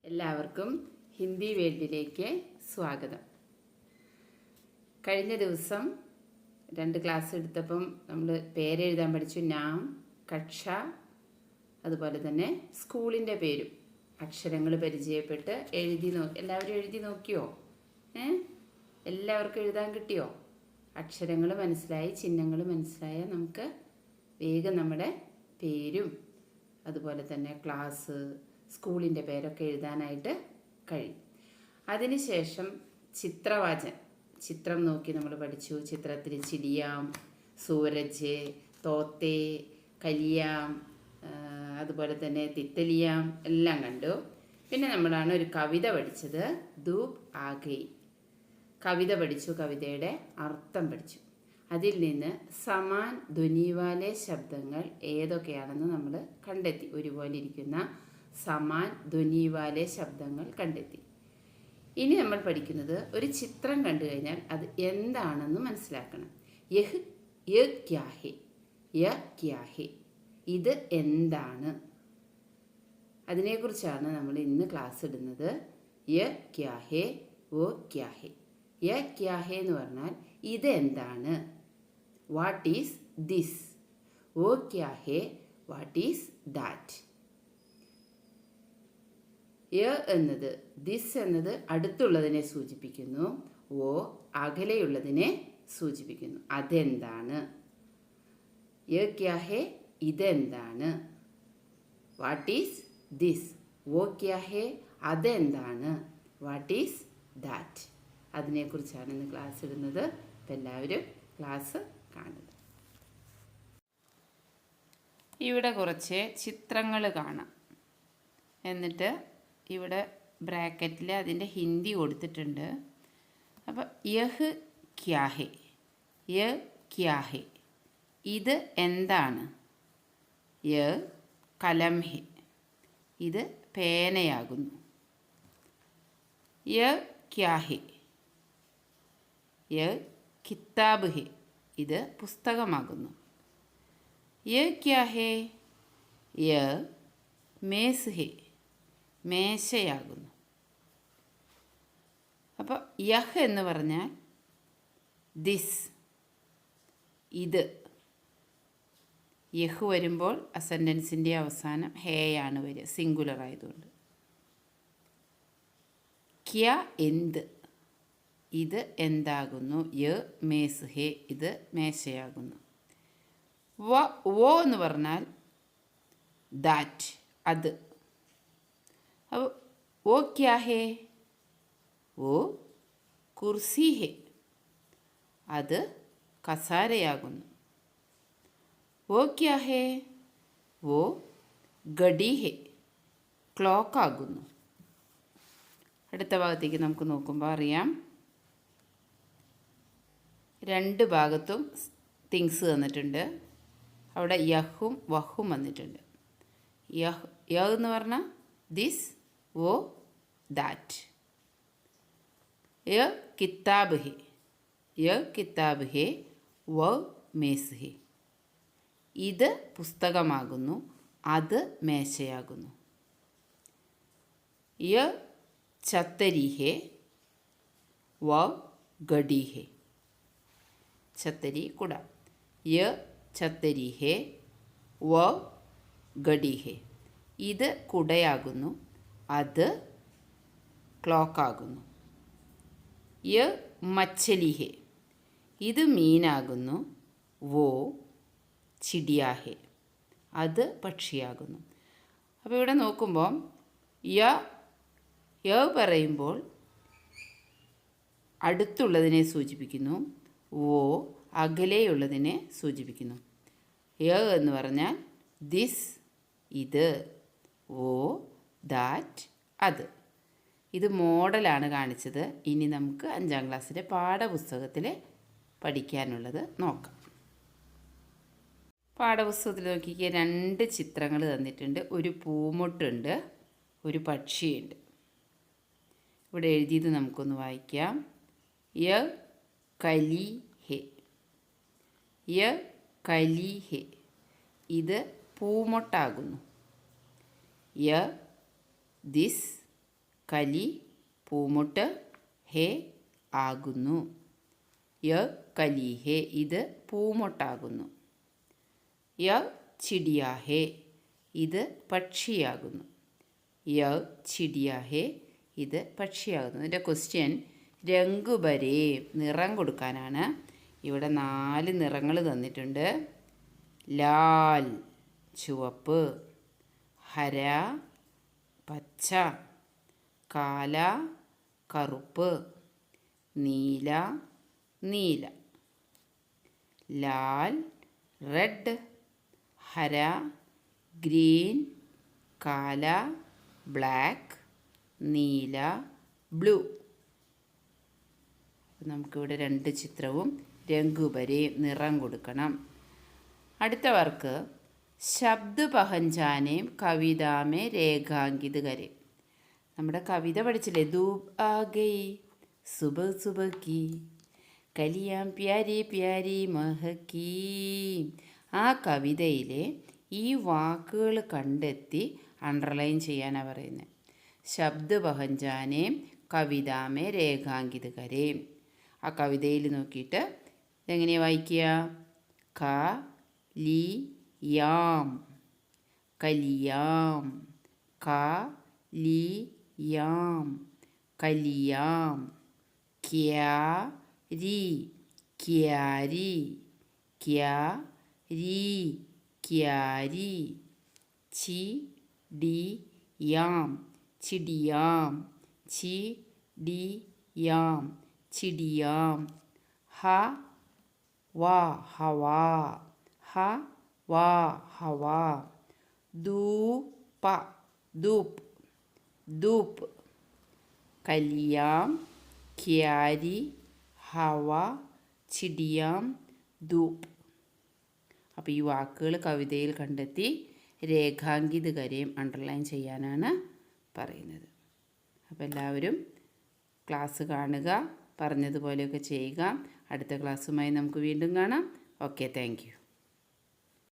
എല്ലാവർക്കും ഹിന്ദി വേൾഡിലേക്ക് സ്വാഗതം. കഴിഞ്ഞ ദിവസം 2 ക്ലാസ് എടുത്തപ്പം നമ്മൾ പേരെഴുതാൻ പഠിച്ചു. നാം, കക്ഷ, അതുപോലെ തന്നെ സ്കൂളിൻ്റെ പേരും അക്ഷരങ്ങൾ പരിചയപ്പെട്ട് എല്ലാവരും എഴുതി നോക്കിയോ? എല്ലാവർക്കും എഴുതാൻ കിട്ടിയോ? അക്ഷരങ്ങൾ മനസ്സിലായി, ചിഹ്നങ്ങൾ മനസ്സിലായ നമുക്ക് വേഗം നമ്മുടെ പേരും അതുപോലെ തന്നെ ക്ലാസ്, സ്കൂളിൻ്റെ പേരൊക്കെ എഴുതാനായിട്ട് കഴിയും. അതിനുശേഷം ചിത്രം നോക്കി നമ്മൾ പഠിച്ചു. ചിത്രത്തിൽ ചിടിയാം, സൂരജ്, തോത്തേ, കലിയാം, അതുപോലെ തന്നെ തിത്തലിയാം എല്ലാം കണ്ടു. പിന്നെ നമ്മളാണ് ഒരു കവിത പഠിച്ചത്, ധൂപ് ആഗൈ. കവിത പഠിച്ചു, കവിതയുടെ അർത്ഥം പഠിച്ചു. അതിൽ നിന്ന് സമാൻ ധ്വനിവാലെ ശബ്ദങ്ങൾ ഏതൊക്കെയാണെന്ന് നമ്മൾ കണ്ടെത്തി. ഒരുപോലെ ഇരിക്കുന്ന സമാൻ ധ്വനിവാലെ ശബ്ദങ്ങൾ കണ്ടെത്തി. ഇനി നമ്മൾ പഠിക്കുന്നത് ഒരു ചിത്രം കണ്ടു കഴിഞ്ഞാൽ അത് എന്താണെന്ന് മനസ്സിലാക്കണം. യ ക്യാ ഹെ, ഇത് എന്താണ്? അതിനെക്കുറിച്ചാണ് നമ്മൾ ഇന്ന് ക്ലാസ് ഇടുന്നത്. യ ക്യാ ഹെ, ഓ ക്യാ ഹെ. യ ക്യാ ഹെ എന്ന് പറഞ്ഞാൽ ഇത് എന്താണ്? What is this? ഓ ക്യാ ഹെ, വാട്ട് ഈസ് ദാറ്റ്? യ എന്നത്, ദിസ് എന്നത് അടുത്തുള്ളതിനെ സൂചിപ്പിക്കുന്നു. ഓ അകലെയുള്ളതിനെ സൂചിപ്പിക്കുന്നു. അതെന്താണ്? യ ക്യാ ഹെ, ഇതെന്താണ്? What is this? ഓ ക്യാ ഹെ, അതെന്താണ്? What is that? അതിനെക്കുറിച്ചാണ് ഇന്ന് ക്ലാസ് ഇടുന്നത്. അപ്പം എല്ലാവരും ക്ലാസ് കാണുക. ഇവിടെ കുറച്ച് ചിത്രങ്ങൾ കാണാം. എന്നിട്ട് ഇവിടെ ബ്രാക്കറ്റിൽ അതിൻ്റെ ഹിന്ദി കൊടുത്തിട്ടുണ്ട്. അപ്പോൾ യഹ് ക്യാ ഹെ, യ ക്യാ ഹെ, ഇത് എന്താണ്? യ കലം ഹെ, ഇത് പേനയാകുന്നു. യ ക്യാ ഹെ, യ കിതാബ് ഹെ, ഇത് പുസ്തകമാകുന്നു. യ ക്യാ ഹെ, യ മേസ് ഹെ, മേശയാകുന്നു. അപ്പോൾ യഹ് എന്ന് പറഞ്ഞാൽ ദിസ്, ഇത്. യഹ് വരുമ്പോൾ ആ സെൻറ്റൻസിൻ്റെ അവസാനം ഹേയാണ് വരിക, സിംഗുലർ ആയതുകൊണ്ട്. ക്യാ, എന്ത്, ഇത് എന്താകുന്നു? യ മേസ് ഹേ, ഇത് മേശയാകുന്നു. വോ എന്ന് പറഞ്ഞാൽ ദാറ്റ്, അത്. അപ്പോൾ ഓ ക്യാ ഹേ, ഓ കുർസി ഹേ, അത് കസാരയാകുന്നു. ഓ ക്യാ ഹേ, ഓ ഗഡി ഹേ, ക്ലോക്കാകുന്നു. അടുത്ത ഭാഗത്തേക്ക് നമുക്ക് നോക്കുമ്പോൾ അറിയാം, 2 ഭാഗത്തും തിങ്സ് തന്നിട്ടുണ്ട്. അവിടെ യഹും വഹും വന്നിട്ടുണ്ട്. യഹ് എന്ന് പറഞ്ഞാൽ ദിസ്, ഓ ദാറ്റ്. യ കിതാബ് ഹെ, യ കിതാബ് ഹെ, വ മേസ് ഹെ, ഇത് പുസ്തകമാകുന്നു, അത് മേശയാകുന്നു. യ ഛത്തരി ഹെ, വ ഗഡി ഹെ, ഛത്തരി കുട. യ ഛത്തരി ഹെ, വ ഗഡി ഹെ, ഇത് കുടയാകുന്നു, അത് ക്ലോക്കാകുന്നു. യ മച്ഛലി ഹെ, ഇത് മീനാകുന്നു. വോ ചിടിയാ ഹെ, അത് പക്ഷിയാകുന്നു. അപ്പോൾ ഇവിടെ നോക്കുമ്പോൾ യ പറയുമ്പോൾ അടുത്തുള്ളതിനെ സൂചിപ്പിക്കുന്നു. വോ അകലെയുള്ളതിനെ സൂചിപ്പിക്കുന്നു. യ എന്ന് പറഞ്ഞാൽ ദിസ്, ഇത്. ഓ ദാറ്റ്, അത്. ഇത് മോഡലാണ് കാണിച്ചത്. ഇനി നമുക്ക് 5ാം ക്ലാസ്സിലെ പാഠപുസ്തകത്തിൽ പഠിക്കാനുള്ളത് നോക്കാം. പാഠപുസ്തകത്തിൽ നോക്കിക്കുക, 2 ചിത്രങ്ങൾ തന്നിട്ടുണ്ട്. ഒരു പൂമൊട്ടുണ്ട്, ഒരു പക്ഷിയുണ്ട്. ഇവിടെ എഴുതിയത് നമുക്കൊന്ന് വായിക്കാം. യ കലി ഹെ, യ കലി ഹെ, ഇത് പൂമൊട്ടാകുന്നു. യ ദിസ്, കലി പൂമുട്ട്, ഹേ ആകുന്നു. യ കലി ഹേ ഇത് പൂമൊട്ടാകുന്നു. യ ചിടിയ ഹേ ഇത് പക്ഷിയാകുന്നു. യ ചിടിയ ഹേ ഇത് പക്ഷിയാകുന്നു. ഇതിൻ്റെ ക്വസ്റ്റ്യൻ രംഗുബരേ നിറം കൊടുക്കാനാണ്. ഇവിടെ 4 നിറങ്ങൾ തന്നിട്ടുണ്ട്. ലാൽ ചുവപ്പ്, ഹര പച്ച, കാല കറുപ്പ്, നീല നീല. ലാൽ റെഡ്, ഹര ഗ്രീൻ, കാല ബ്ലാക്ക്, നീല ബ്ലൂ. നമുക്കിവിടെ 2 ചിത്രവും രംഗുബരേ നിറം കൊടുക്കണം. അടുത്ത വർക്ക് ശബ്ദ പഹഞ്ചാനെ കവിതാമേ രേഖാങ്കിത് കരെ. നമ്മുടെ കവിത പഠിച്ചില്ലേ, ധൂപ് ആ ഗയി സുബഹ് സുബഹ് കി കലിയാം പ്യാരി പ്യാരി മഹകി. ആ കവിതയിലെ ഈ വാക്കുകൾ കണ്ടെത്തി അണ്ടർലൈൻ ചെയ്യാനാണ് പറയുന്നത്. ശബ്ദ പഹഞ്ചാനെ കവിതാമേ രേഖാങ്കിത് കരെ. ആ കവിതയിൽ നോക്കിയിട്ട് ഇതെങ്ങനെയാണ് വായിക്കുക? ക ലി യാം കലിയാം, ക ലി യാം കലിയാം, ക്യാരി ക്യാരി, ക്യാരി ക്യാരി, ചി ഡി യാം ചിടിയാം, ചി ഡി യാം ചിടിയാം, ഹ വാ ഹവാ, ഹ വാ ഹവാ, ധൂപ ധൂപ് ധൂപ്, കലിയാം ക്യാരി ഹവ ചിടിയാം ധൂപ്. അപ്പോൾ ഈ വാക്കുകൾ കവിതയിൽ കണ്ടെത്തി രേഖാങ്കിത് കരയും അണ്ടർലൈൻ ചെയ്യാനാണ് പറയുന്നത്. അപ്പോൾ എല്ലാവരും ക്ലാസ് കാണുക, പറഞ്ഞതുപോലെയൊക്കെ ചെയ്യുക. അടുത്ത ക്ലാസ്സുമായി നമുക്ക് വീണ്ടും കാണാം. Okay, thank you.